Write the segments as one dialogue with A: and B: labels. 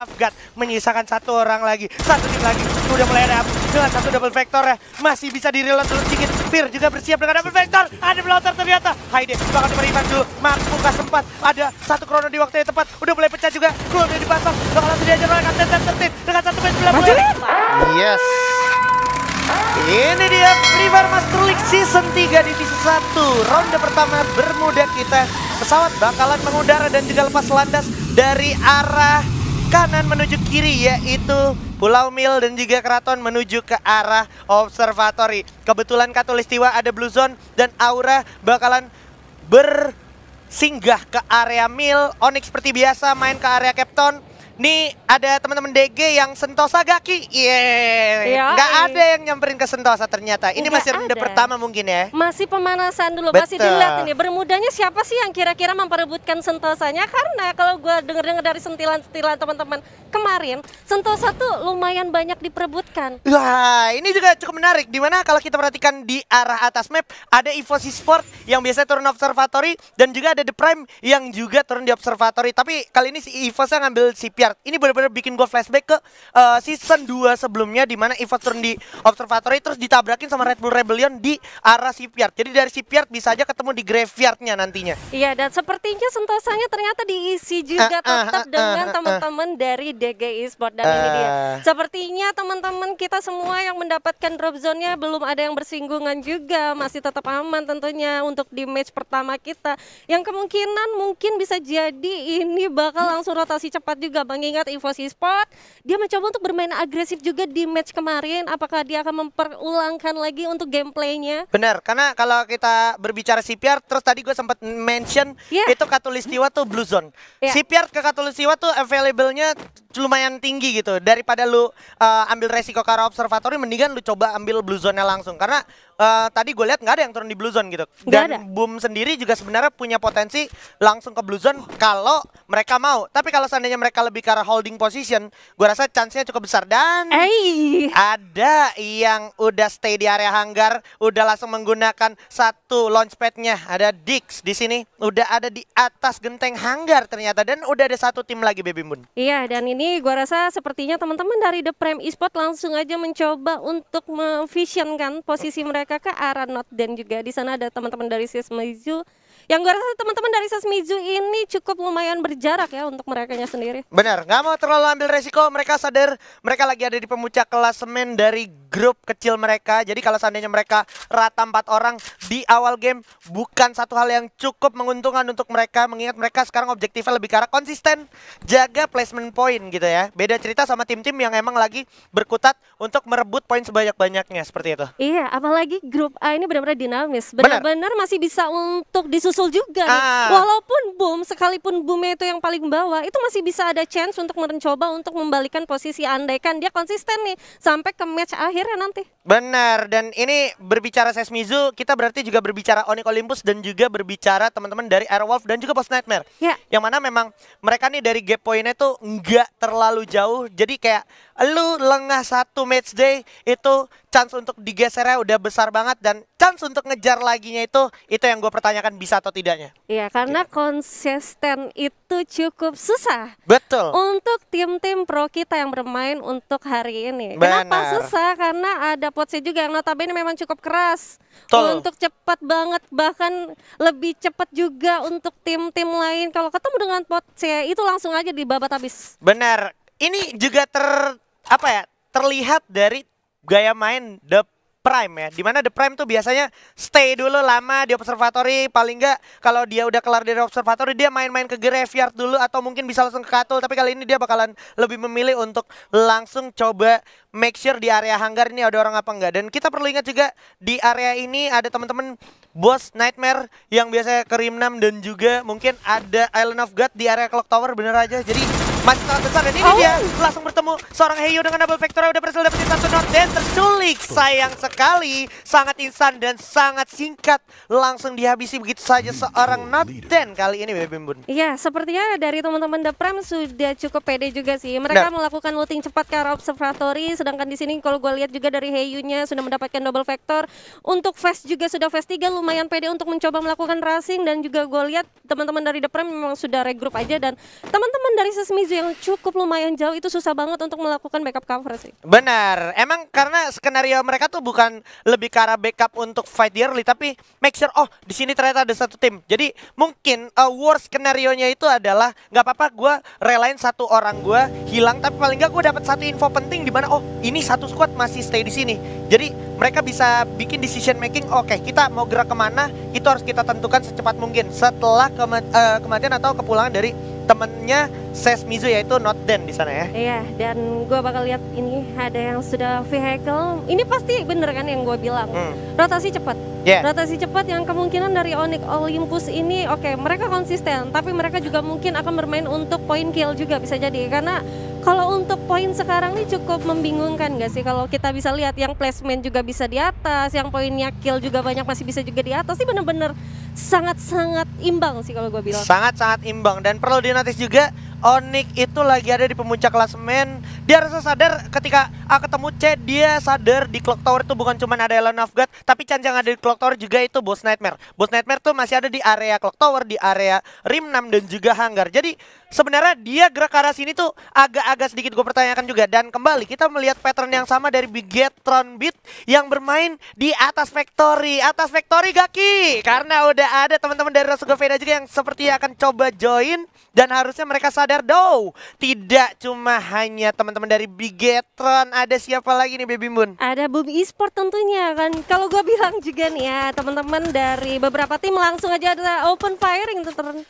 A: God, menyisakan satu orang lagi, satu tim lagi. Udah mulai ada dengan satu double vector ya. Masih bisa di-reload dulu sedikit. Fear juga bersiap dengan double vector. Ada blotter ternyata. Haide bakal beriman dulu. Mampu gak sempat. Ada satu krono di waktu yang tepat. Udah mulai pecah juga. Keluar dari dipasang. Bakal langsung diajar oleh Kapten Tertib dengan satu match bola. Yes. Ini dia Privar Master League Season 3 Divisi 1. Ronde pertama Bermuda kita. Pesawat bakalan mengudara dan juga lepas landas dari arah kanan menuju kiri, yaitu Pulau Mil dan juga Keraton menuju ke arah Observatory. Kebetulan Katulistiwa ada Blue Zone dan Aura bakalan bersinggah ke area Mil. Onyx seperti biasa main ke area Capton. Nih ada teman-teman DG yang Sentosa Gaki. Nggak ada yang nyamperin ke Sentosa ternyata. Ini masih ronde pertama mungkin ya.
B: Masih pemanasan dulu, masih dilihat ini. Bermudanya siapa sih yang kira-kira memperebutkan Sentosanya? Karena kalau gue denger-dengar dari sentilan-sentilan teman-teman kemarin, Sentosa tuh lumayan banyak diperebutkan.
A: Wah, ini juga cukup menarik. Dimana kalau kita perhatikan di arah atas map ada EVOS Sport yang biasanya turun Observatory dan juga ada The Prime yang juga turun di Observatory. Tapi kali ini si EVOSnya ngambil si Piart. Ini benar-benar bikin gue flashback ke season 2 sebelumnya, di mana EVOS turun di Observatory terus ditabrakin sama Red Bull Rebellion di arah si Piart. Jadi dari si Piart bisa aja ketemu di graveyardnya nantinya.
B: Iya, dan sepertinya Sentosanya ternyata diisi juga tetap dengan teman-teman dari DG Esport. Dan ini dia, sepertinya teman-teman kita semua yang mendapatkan drop zone-nya belum ada yang bersinggungan juga, masih tetap aman tentunya untuk di match pertama kita, yang kemungkinan mungkin bisa jadi ini bakal langsung rotasi cepat juga. Mengingat EVOS Sport dia mencoba untuk bermain agresif juga di match kemarin. Apakah dia akan memperulangkan lagi untuk gameplaynya?
A: Benar, karena kalau kita berbicara CPR, terus tadi gue sempat mention itu Katulistiwa tuh Blue Zone. CPR ke Katulistiwa tuh available-nya lumayan tinggi gitu. Daripada lu ambil resiko ke arah Observatory, mendingan lu coba ambil Blue Zone-nya langsung. Karena tadi gue lihat nggak ada yang turun di Blue Zone gitu. Dan Boom sendiri juga sebenarnya punya potensi langsung ke Blue Zone kalau mereka mau. Tapi kalau seandainya mereka lebih ke arah holding position, gue rasa chance-nya cukup besar. Dan ada yang udah stay di area hanggar, udah langsung menggunakan satu launchpad-nya. Ada Dix di sini, udah ada di atas genteng hanggar ternyata. Dan udah ada satu tim lagi, Baby Moon.
B: Iya, dan ini gue rasa sepertinya teman-teman dari The Prime Esport langsung aja mencoba untuk memvisionkan posisi mereka ke arah Not. Dan juga di sana ada teman-teman dari Sesmizu, yang gue rasa teman-teman dari Sesmizu ini cukup lumayan berjarak ya untuk merekanya sendiri.
A: Benar, nggak mau terlalu ambil resiko. Mereka sadar mereka lagi ada di pemuncak klasemen dari grup kecil mereka. Jadi kalau seandainya mereka rata 4 orang di awal game, bukan satu hal yang cukup menguntungkan untuk mereka. Mengingat mereka sekarang objektifnya lebih ke arah konsisten, jaga placement point gitu ya. Beda cerita sama tim-tim yang emang lagi berkutat untuk merebut poin sebanyak-banyaknya seperti itu.
B: Iya, apalagi grup A ini benar-benar dinamis. Benar-benar masih bisa untuk disusul juga nih. Walaupun Boom, sekalipun Boomnya itu yang paling bawah, itu masih bisa ada chance untuk mencoba untuk membalikan posisi, andaikan dia konsisten nih sampai ke match akhirnya nanti.
A: Benar, dan ini berbicara Sesmizu, kita berarti juga berbicara Onyx Olympus dan juga berbicara teman-teman dari Airwolf dan juga Post Nightmare. Yang mana memang mereka nih dari gap poinnya tuh nggak terlalu jauh. Jadi kayak lu lengah satu match day, itu chance untuk digesernya udah besar banget. Dan chance untuk ngejar laginya itu yang gue pertanyakan bisa atau tidaknya.
B: Iya, karena konsisten itu cukup susah.
A: Betul.
B: Untuk tim-tim pro kita yang bermain untuk hari ini. Kenapa susah? Karena ada potsnya juga yang notabene memang cukup keras. Untuk cepat banget, bahkan lebih cepat juga untuk tim-tim lain. Kalau ketemu dengan potsnya itu langsung aja dibabat habis.
A: Benar. Ini juga terlihat dari gaya main The Prime ya, dimana The Prime tuh biasanya stay dulu lama di Observatory. Paling nggak kalau dia udah kelar dari Observatory, dia main-main ke graveyard dulu atau mungkin bisa langsung ke Katul. Tapi kali ini dia bakalan lebih memilih untuk langsung coba make sure di area hanggar ini ada orang apa enggak. Dan kita perlu ingat juga di area ini ada teman-teman Bos Nightmare yang biasanya ke Rim 6 dan juga mungkin ada Island of God di area Clock Tower, bener aja. Jadi masih sangat besar, dan ini dia langsung bertemu seorang Heyo dengan double vector. Udah berhasil dapetin satu Not dan terculik. Sayang sekali, sangat instan dan sangat singkat, langsung dihabisi begitu saja seorang Not. Dan kali ini Baby Moon.
B: Iya, sepertinya dari teman-teman The Prime sudah cukup pede juga sih. Mereka melakukan looting cepat ke arah Observatory, sedangkan di sini kalau gue lihat juga dari Heyo-nya sudah mendapatkan double vector. Untuk Fast juga sudah Fast 3, lumayan pede untuk mencoba melakukan racing. Dan juga gue lihat teman-teman dari The Prime memang sudah regroup aja, dan teman-teman dari Sesmizu Mizu yang cukup lumayan jauh itu susah banget untuk melakukan backup cover sih.
A: Benar, emang karena skenario mereka tuh bukan lebih ke arah backup untuk fight di early, tapi make sure oh di sini ternyata ada satu tim. Jadi mungkin worst skenario-nya itu adalah nggak apa-apa gue relain satu orang gue hilang, tapi paling nggak gue dapat satu info penting di mana oh ini satu squad masih stay di sini. Jadi mereka bisa bikin decision making, oke kita mau gerak kemana itu harus kita tentukan secepat mungkin setelah kematian atau kepulangan dari temennya Ses Mizu yaitu Not Den di sana ya.
B: Iya, dan gue bakal lihat ini ada yang sudah vehicle. Ini pasti bener kan yang gue bilang. Rotasi cepat.
A: Yeah.
B: Rotasi cepat yang kemungkinan dari Onyx Olympus ini oke, mereka konsisten, tapi mereka juga mungkin akan bermain untuk point kill juga bisa jadi. Karena kalau untuk poin sekarang ini cukup membingungkan gak sih kalau kita bisa lihat yang placement juga bisa di atas, yang poinnya kill juga banyak masih bisa juga di atas. Ini bener-bener sangat-sangat imbang sih kalau gue bilang.
A: Sangat-sanget imbang dan perlu dinotis juga Onyx itu lagi ada di pemuncak klasemen. Dia harus sadar ketika ketemu C, dia sadar di Clock Tower itu bukan cuma ada Elon of God, tapi chance yang ada di Clock Tower juga itu Boss Nightmare. Boss Nightmare tuh masih ada di area Clock Tower, di area Rim 6 dan juga Hangar. Jadi sebenarnya dia gerak ke arah sini tuh agak-agak sedikit gue pertanyakan juga. Dan kembali kita melihat pattern yang sama dari Bigetron Beat yang bermain di atas Factory. Atas Factory Gaki, karena udah ada teman-teman dari Rasuga Veda juga yang sepertinya akan coba join. Dan harusnya mereka sadar tidak cuma hanya teman-teman dari Bigetron, ada siapa lagi nih Baby Moon?
B: Ada Boom Esport tentunya kan. Kalau gue bilang juga nih ya, teman-teman dari beberapa tim langsung aja ada open firing tuh.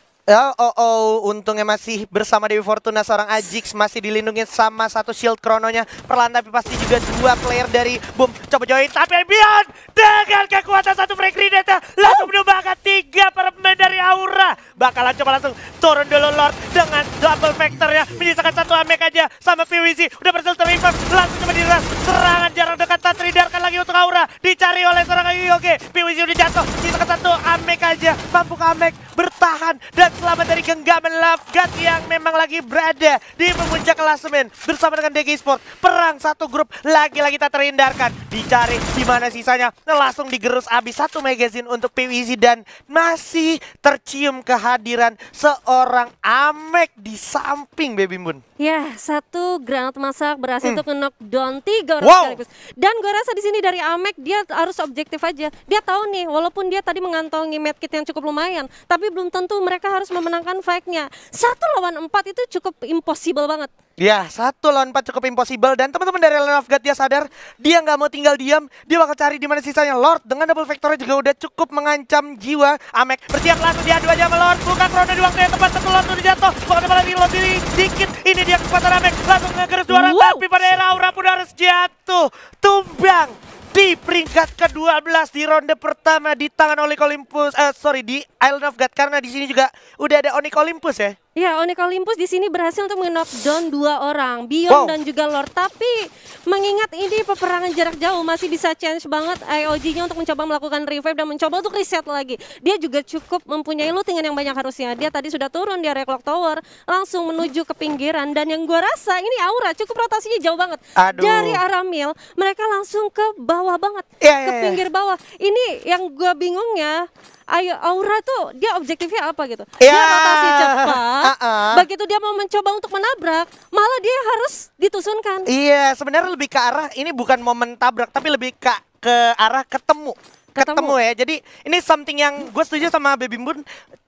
A: Untungnya masih bersama Dewi Fortuna, seorang Ajix masih dilindungi sama satu shield krononya. Perlahan tapi pasti juga dua player dari Boom coba join, tapi Beyond dengan kekuatan satu frag grenade langsung menumbangkan 3 para pemain dari Aura. Bakalan coba langsung turun dulu Lord dengan double vector ya, menyisakan satu Amek aja sama PWC. Udah berhasil terimbang, langsung coba diras serangan jarak dekat tak teridarkan lagi untuk Aura, dicari oleh seorang Yoge. PWC udah jatuh, menyisakan satu Amek aja, mampukah Amek bertahan dan selamat dari genggaman Love God yang memang lagi berada di pemuncak klasemen bersama dengan DG Sport. Perang satu grup lagi-lagi tak terhindarkan. Dicari di mana sisanya, langsung digerus habis satu magazine untuk PWC dan masih tercium kehadiran seorang Amek di samping Baby Moon.
B: Ya, satu granat masak berhasil untuk knockdown 3 orang sekaligus. Dan gue rasa di sini dari Amek dia harus objektif aja. Dia tahu nih, walaupun dia tadi mengantongi medkit yang cukup lumayan, tapi belum tentu mereka harus memenangkan fight-nya. 1 lawan 4 itu cukup impossible banget.
A: Ya, 1 lawan 4 cukup impossible. Dan teman-teman dari Elon of God dia sadar dia nggak mau tinggal diam. Dia bakal cari di mana sisanya. Lord dengan double vectornya juga udah cukup mengancam jiwa. Amek bersiap langsung diadu aja sama Lord. Buka krona di waktu yang tepat, satu Lord udah jatuh. Bukan malah reload dikit. Ini dia kekuatan Amek. Langsung ngegeris 2 orang. Tapi pada era Aura pun harus jatuh. Tumbang di peringkat ke-12 di ronde pertama di tangan Onyx Olympus. Di Island of God, karena di sini juga udah ada Onyx Olympus ya.
B: Ya, Onyx Olympus di sini berhasil untuk men-knockdown 2 orang, Beyond dan juga Lord. Tapi mengingat ini peperangan jarak jauh masih bisa change banget IOG-nya untuk mencoba melakukan revive dan mencoba untuk reset lagi. Dia juga cukup mempunyai lootingan yang banyak harusnya. Dia tadi sudah turun di area Clock Tower, langsung menuju ke pinggiran. Dan yang gua rasa ini Aura cukup rotasinya jauh banget. Dari arah Mil, mereka langsung ke bawah banget, ke pinggir bawah. Ini yang gua bingungnya, Aura tuh dia objektifnya apa gitu? Dia rotasi cepat. Begitu dia mau mencoba untuk menabrak, malah dia harus ditusunkan. Iya,
A: sebenarnya lebih ke arah ini bukan momen tabrak, tapi lebih ke arah ketemu ya. Jadi ini something yang gue setuju sama Baby Moon.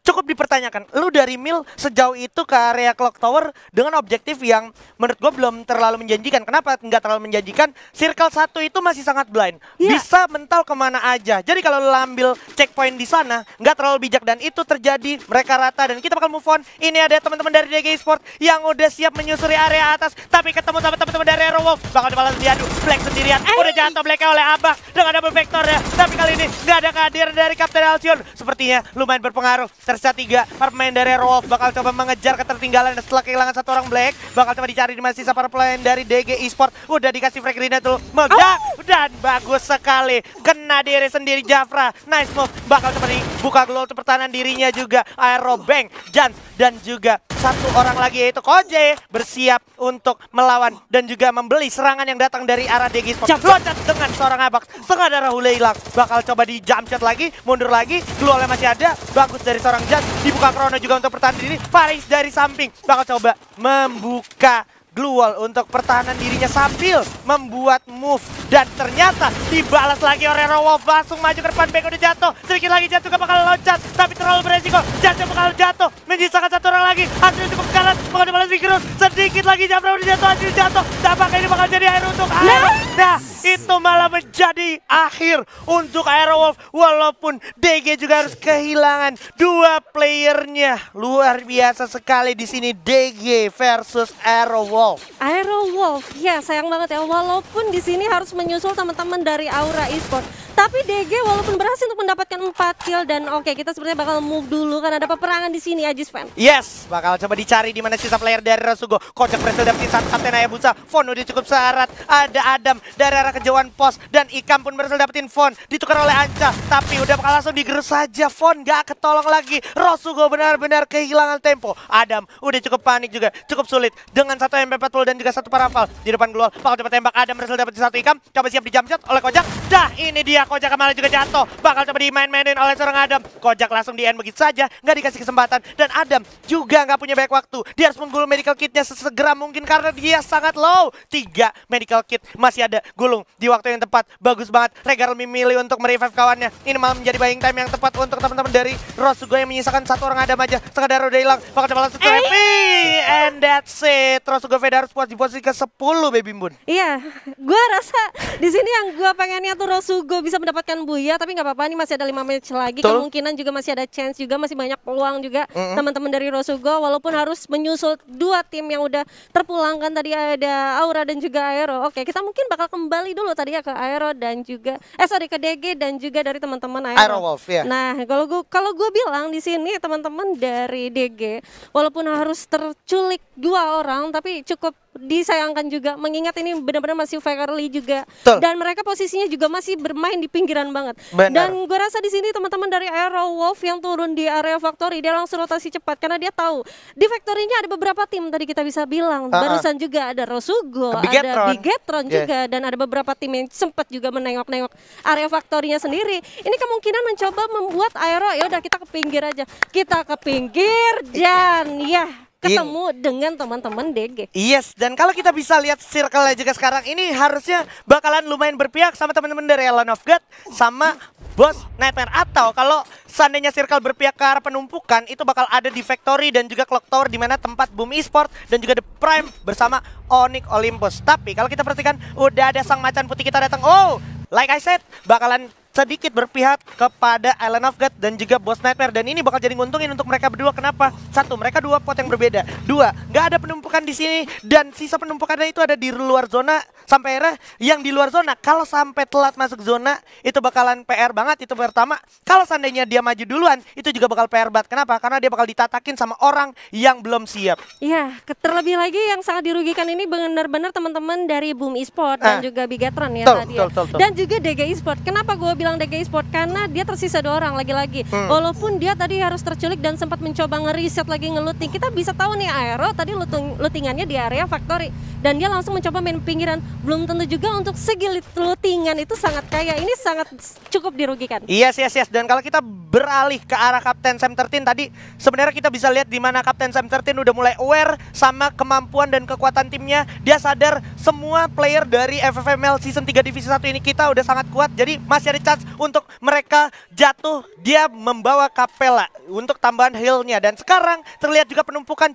A: Cukup dipertanyakan, lu dari Mil sejauh itu ke area Clock Tower dengan objektif yang menurut gue belum terlalu menjanjikan. Kenapa nggak terlalu menjanjikan? Circle 1 itu masih sangat blind, bisa mental kemana aja. Jadi kalau lu ambil checkpoint di sana nggak terlalu bijak dan itu terjadi, mereka rata dan kita bakal move on. Ini ada teman-teman dari DG Sport yang udah siap menyusuri area atas, tapi ketemu sama teman-teman dari Aerowolf. Bakal dibalas diadu, Black sendirian, udah jatuh Blacknya oleh Abah dengan double vector ya. Tapi kali ini nggak ada kehadiran dari Kapten Alcyon, sepertinya lumayan berpengaruh. Tersisa 3 para pemain dari Aerowolf bakal coba mengejar ketertinggalan setelah kehilangan 1 orang Black. Bakal coba dicari di mana sisa para pemain dari DG Esport. Udah dikasih frag grenade tuh, meledak dan bagus sekali, kena diri sendiri Jafra. Nice move, bakal coba dibuka glow untuk pertahanan dirinya juga. Aerobank, Jans dan juga satu orang lagi yaitu Koje bersiap untuk melawan dan juga membeli serangan yang datang dari arah DG Sport. Loncat dengan seorang Abax, setengah darah Hule hilang. Bakal coba di jump shot lagi, mundur lagi, glue oleh masih ada. Bagus dari seorang Jazz, dibuka Chrono juga untuk pertahanan diri. Faris dari samping bakal coba membuka glue wall untuk pertahanan dirinya sambil membuat move. Dan ternyata dibalas lagi oleh Wolf, langsung maju ke depan, Beko udah jatuh. Sedikit lagi jatuh juga bakal loncat, tapi terlalu beresiko. Jatuh bakal jatuh, menyisakan satu orang lagi. Hasil cukup kanan, bakal dibalas Vigorous. Sedikit lagi Jafra udah jatuh, hasil jatuh. Apakah ini bakal jadi akhir untuk Aero? Nah, itu malah menjadi akhir untuk Aerowolf. Walaupun DG juga harus kehilangan dua playernya. Luar biasa sekali di sini DG versus Aerowolf.
B: Aerowolf, ya sayang banget ya. Walaupun di sini harus menyusul teman-teman dari Aura Esports, tapi DG walaupun berhasil untuk mendapatkan 4 kill dan oke, kita sebenarnya bakal move dulu karena ada peperangan di sini Ajis fan.
A: Yes, bakal coba dicari di mana sisa player dari Rasugo. Kocak berhasil dapetin satu Kapten Hayabusa. Fon udah cukup syarat. Ada Adam dari arah kejauhan pos dan Ikam pun berhasil dapetin Fon. Ditukar oleh Anca, tapi udah bakal langsung digerus saja. Fon gak ketolong lagi. Rasugo benar-benar kehilangan tempo. Adam udah cukup panik juga, cukup sulit dengan satu MP40 dan juga satu Parafal di depan Gluol. Bakal coba tembak, Adam berhasil dapetin satu Ikam. Coba siap di jump shot oleh Kojak. Dah, ini dia Kojak malah juga jatuh. Bakal coba dimain-mainin oleh seorang Adam. Kojak langsung di end begitu saja, nggak dikasih kesempatan. Dan Adam juga nggak punya banyak waktu. Dia harus menggulung medical kitnya sesegera mungkin karena dia sangat low. 3 medical kit masih ada, gulung di waktu yang tepat. Bagus banget. Regal memilih untuk merevive kawannya. Ini malah menjadi buying time yang tepat untuk teman-teman dari Rasugo yang menyisakan satu orang Adam aja. Sekadar udah hilang. Bakal coba langsung and that's it. Rasugo Veda harus puas di posisi ke-10 Baby Moon.
B: Iya, gue rasa di sini yang gue pengennya tuh Rasugo bisa mendapatkan Buya, tapi nggak apa-apa nih, masih ada 5 match lagi.
A: Betul.
B: Kemungkinan juga masih ada chance juga, masih banyak peluang juga teman-teman dari Rasugo, walaupun harus menyusul 2 tim yang udah terpulangkan tadi, ada Aura dan juga Aero. Oke, kita mungkin bakal kembali dulu tadi ya ke Aero dan juga ke DG dan juga dari teman-teman
A: Aerowolf ya.
B: Nah, kalau gue bilang di sini teman-teman dari DG walaupun harus terculik 2 orang, tapi cukup disayangkan juga mengingat ini benar-benar masih fairly juga.
A: Betul.
B: Dan mereka posisinya juga masih bermain di pinggiran banget.
A: Benar.
B: Dan gue rasa di sini teman-teman dari Aerowolf yang turun di area factory, dia langsung rotasi cepat karena dia tahu di factory-nya ada beberapa tim tadi kita bisa bilang. Barusan juga ada Rasugo, ada Bigetron juga, dan ada beberapa tim yang sempat juga menengok-nengok area factory-nya sendiri. Ini kemungkinan mencoba membuat Aero, ya udah kita ke pinggir aja. Kita ke pinggir dan ya ketemu dengan teman-teman DG.
A: Yes, dan kalau kita bisa lihat circle-nya juga sekarang ini harusnya bakalan lumayan berpihak sama teman-teman dari Alone of God sama Boss Nightmare. Atau kalau seandainya circle berpihak ke arah penumpukan, itu bakal ada di Factory dan juga Clock Tower, di mana tempat Boom Esport dan juga The Prime bersama Onyx Olympus. Tapi kalau kita perhatikan udah ada sang macan putih kita datang. Oh, like I said, bakalan sedikit berpihak kepada Island of God dan juga Boss Nightmare, dan ini bakal jadi nguntungin untuk mereka berdua. Kenapa? 1, mereka 2 pot yang berbeda. 2, nggak ada penumpukan di sini, dan sisa penumpukannya itu ada di luar zona. Sampai akhirnya yang di luar zona, kalau sampai telat masuk zona, itu bakalan PR banget. Itu pertama. Kalau seandainya dia maju duluan, itu juga bakal PR banget. Kenapa? Karena dia bakal ditatakin sama orang yang belum siap.
B: Iya, terlebih lagi yang sangat dirugikan ini benar-benar teman-teman dari Boom Esport dan juga Bigetron ya tadi ya. Dan juga DG Esport. Kenapa gue bilang DG Esport? Karena dia tersisa 2 orang lagi-lagi. Walaupun dia tadi harus terculik dan sempat mencoba ngeriset lagi ngeluting. Kita bisa tahu nih Aero tadi lootingannya di area factory dan dia langsung mencoba main pinggiran. Belum tentu juga untuk segi lootingan itu sangat kaya. Ini sangat cukup dirugikan.
A: Yes. Dan kalau kita beralih ke arah Kapten Sam 13 tadi, sebenarnya kita bisa lihat di mana Kapten Sam 13 udah mulai aware sama kemampuan dan kekuatan timnya. Dia sadar semua player dari FFML Season 3 Divisi 1 ini kita udah sangat kuat. Jadi masih ada chance untuk mereka jatuh. Dia membawa Capella untuk tambahan healnya. Dan sekarang terlihat juga penumpukan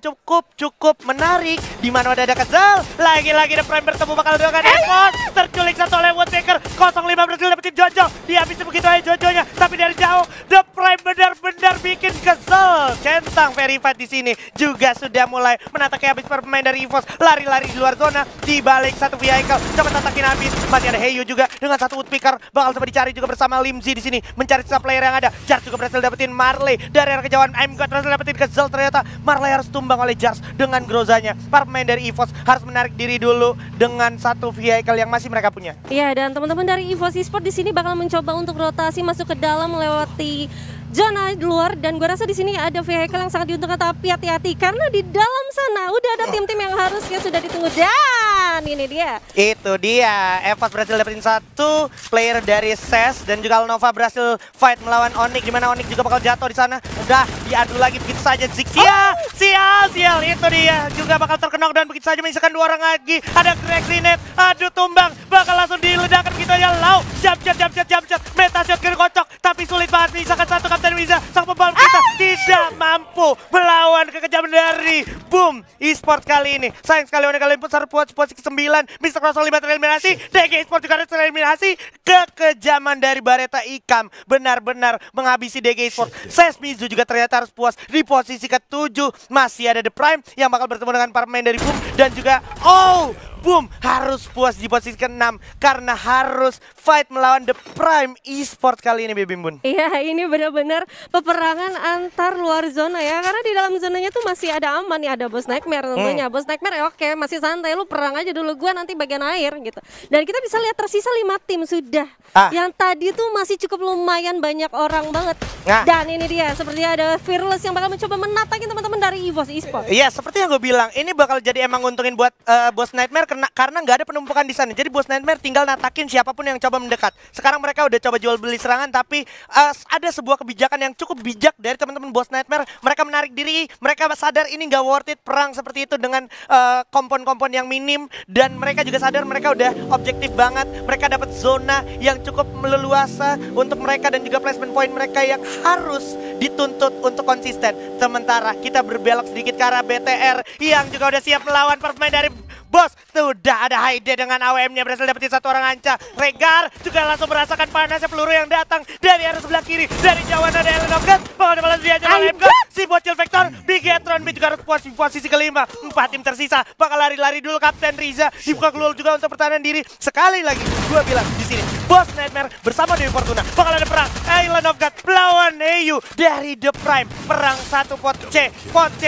A: cukup menarik. Di mana ada Kezal. Lagi-lagi The Prime bertemu bakal dengan Evos. Terculik satu oleh Woodpecker. 05 berhasil dapetin Jojo. Dihabisin begitu aja Jojonya. Tapi dari jauh The Prime benar-benar bikin kesel. Centang Verified di sini juga sudah mulai menataki habis pemain dari Evos. Lari-lari di luar zona. Di balik satu vehicle. Coba tatakin habis. Masih ada Heyu juga dengan satu Woodpecker. Bakal coba dicari juga bersama Limzi di sini. Mencari sisa player yang ada. Jars juga berhasil dapetin Marley. Dari arah kejauhan I'm God berhasil dapetin Kezal. Ternyata Marley harus tumbang oleh Jars dengan grozanya. Para pemain dari Evos harus menarik diri dulu dengan satu vehicle yang masih mereka punya.
B: Iya, dan teman-teman dari Evos Esport di sini bakal mencoba untuk rotasi masuk ke dalam melewati zona luar, dan gue rasa di sini ada vehicle yang sangat diuntungkan, tapi hati-hati karena di dalam sana udah ada tim-tim yang harusnya sudah ditunggu, dan ini dia.
A: Itu dia, Evos berhasil dapetin satu player dari SES dan juga Alnova berhasil fight melawan Onyx, dimana Onyx juga bakal jatuh di sana. Udah diadu lagi begitu saja, Zik sial, itu dia juga bakal terkenok dan begitu saja menyisakan 2 orang lagi. Ada Greg Rinet, aduh tumbang, bakal langsung diledakkan begitu aja. Lau, jump shot, meta shot kiri kocok, tapi sulit banget menyisakan satu. Kapten Wiza, sang pembalap kita tidak mampu melawan kekejaman dari Boom Esports kali ini. Sayang sekali Onyx kali pun harus posisi ke-9. Mr. Cross 5 tereliminasi, DG Esports juga harus tereliminasi. Kekejaman dari Bareta Ikam benar-benar menghabisi DG Esports. SES Mizu juga ternyata harus puas di posisi ke-7. Masih ada The Prime yang bakal bertemu dengan para pemain dari Boom, dan juga Boom harus puas di posisi ke-6 karena harus fight melawan The Prime Esports kali ini, Bim Bun.
B: Iya, ini benar-benar peperangan antar luar zona ya, karena di dalam zonanya tuh masih ada aman nih, ada Boss Nightmare tentunya. Boss Nightmare ya oke, masih santai, lu perang aja dulu, gua nanti bagian air gitu. Dan kita bisa lihat tersisa 5 tim sudah. Yang tadi tuh masih cukup lumayan banyak orang banget. Dan ini dia, sepertinya ada Fearless yang bakal mencoba menatakin teman-teman dari EVOS Esports.
A: Iya, seperti yang gue bilang, ini bakal jadi emang nguntungin buat Boss Nightmare karena nggak ada penumpukan di sana. Jadi Boss Nightmare tinggal natakin siapapun yang coba mendekat. Sekarang mereka udah coba jual beli serangan, tapi ada sebuah kebijakan yang cukup bijak dari teman-teman Boss Nightmare. Mereka menarik diri, mereka sadar ini nggak worth it perang seperti itu dengan kompon-kompon yang minim, dan mereka juga sadar mereka udah objektif banget. Mereka dapat zona yang cukup leluasa untuk mereka dan juga placement point mereka yang harus dituntut untuk konsisten. Sementara kita berbelok sedikit ke arah BTR yang juga udah siap melawan pemain dari Bos. Sudah ada Haide dengan AWM-nya berhasil dapetin 1 orang Anca. Regar juga langsung merasakan panasnya peluru yang datang dari arah sebelah kiri. Dari jauhan ada Ellen of God, bakal balas dia aja oleh MK. Si bocil Vector, Bigetron B juga harus puas di posisi ke-5. 4 tim tersisa, bakal lari-lari dulu Kapten Riza. Dibuka keluar juga untuk pertahanan diri. Sekali lagi, gue bilang di sini Boss Nightmare bersama Dewi Fortuna bakal ada perang Island of God melawan EU dari The Prime. Perang 1 pot C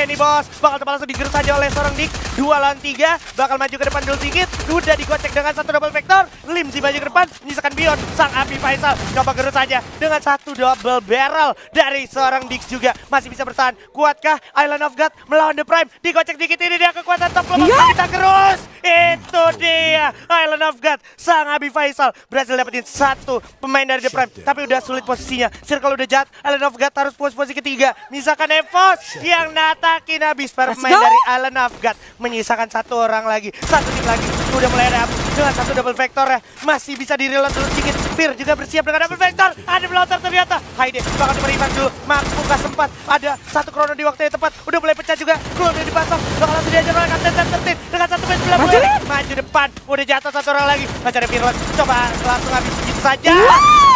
A: nih bos. Bakal langsung digerus saja oleh seorang Dik. 2 lawan 3, bakal maju ke depan dulu sedikit. Udah digocek dengan 1 double vector. Limzi maju ke depan, menyisakan Bion. Sang Abi Faisal coba gerus saja dengan 1 double barrel dari seorang Dix juga. Masih bisa bertahan. Kuatkah Island of God melawan The Prime? Digocek dikit, ini dia kekuatan top level. Kita gerus. Itu dia Island of God. Sang Abi Faisal berhasil dapetin 1 pemain dari The Prime, tapi udah sulit posisinya. Circle udah jahat, Island of God harus posisi ke-3. Misalkan Evos yang natakin habis para pemain dari Island of God. Menyisakan 1 orang lagi, 1 tim lagi. Udah mulai ada dengan 1 double vector ya. Masih bisa di-reload dulu sedikit. Fear juga bersiap dengan double vector. Ada blotter ternyata. Haide bakal beriman dulu. Mampu gak sempat. Ada 1 krono di waktu yang tepat. Udah mulai pecah juga. Keluar dari dipasang. Bakal langsung diajar oleh Kapten Tertin. Dengan 1 match belah mulai. Maju depan. Udah jatuh 1 orang lagi. Masih ada Fearless. Coba langsung habis begitu saja.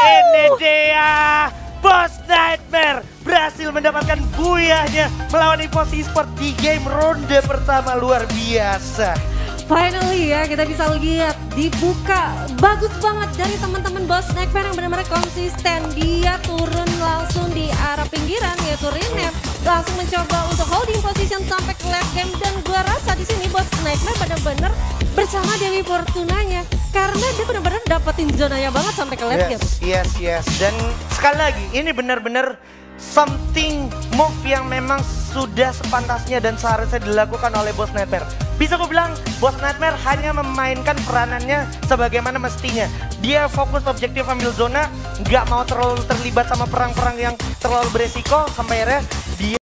A: Ini dia. Boss Nightmare berhasil mendapatkan buyahnya melawan EVOS Esports di game ronde pertama. Luar biasa.
B: Finally ya, kita bisa lihat dibuka bagus banget dari teman-teman Boss Nightmare yang benar-benar konsisten. Dia turun langsung di arah pinggiran, yaitu Rinem langsung mencoba untuk holding position sampai ke late game, dan gua rasa di sini Boss Nightmare benar-benar bersama Dewi Fortunanya karena dia benar-benar dapetin zonanya banget sampai ke late game.
A: Yes. Dan sekali lagi ini benar-benar something move yang memang sudah sepantasnya dan seharusnya dilakukan oleh Boss Nightmare. Bisa gue bilang Boss Nightmare hanya memainkan peranannya sebagaimana mestinya. Dia fokus objektif ambil zona, nggak mau terlalu terlibat sama perang-perang yang terlalu beresiko, sampai akhirnya